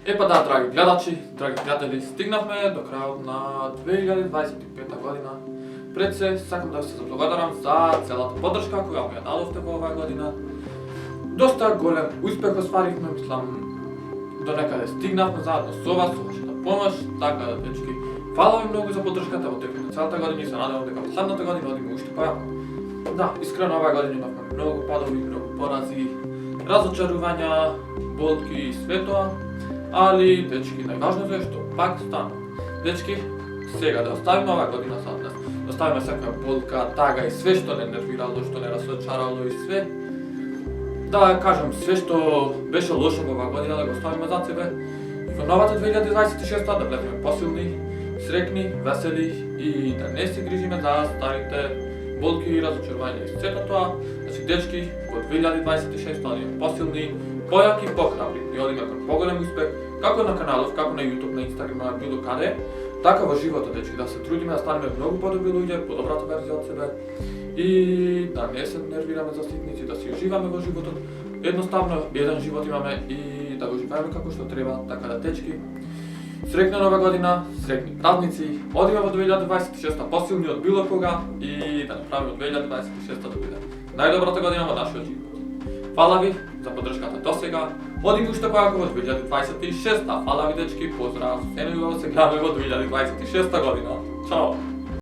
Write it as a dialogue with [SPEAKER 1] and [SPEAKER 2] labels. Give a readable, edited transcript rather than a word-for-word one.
[SPEAKER 1] Епа да, драги гледачи, драги пријатели, стигнавме до крајот на 2025 година. Пред се, сакам да ви се заблагодарам за целата поддршка која ми ја дадовте во оваа година. Доста голем успех остваривме, мислам, до некаде стигнавме заедно со вас, со вашата помош, така да, дечки, фала ви многу за поддршката во текот на целата година и се надевам дека во следната година одиме уште појако. Да, искрено оваа година имавме многу падови, многу порази, разочарувања, болки и све тоа. Али, дечки, најважното е што пак стана. Дечки, сега да оставиме оваа година зад нас. Да оставиме секоја болка, тага и све што не нервирало, што не разочарало и све. Да кажам, све што беше лошо во оваа година да го оставиме зад себе. И во новата 2026 да влеземе посилни, срекни, весели и да не се грижиме за старите болки и разочарувања и сето тоа. Значи, дечки, во 2026 да одиме посилни, појаки и похрабри и одиме кон поголем успех, како на каналов, како на YouTube, на Instagram, на било каде, така во животот, дечки, да се трудиме да станеме многу подобри луѓе, подобрата верзија од себе и да не се нервираме за ситници, да си уживаме во животот. Едноставно, еден живот имаме и да го живееме како што треба, така да, дечки, срекна нова година, срекни празници, одиме во 2026 посилни од било кога и да направиме 2026 да биде најдобрата година во нашиот живот. Фала ви за поддршката до сега. Одиме уште појако во 2026. Фала ви, дечки, поздрав. Се не го се гледаме во 2026 година. Чао!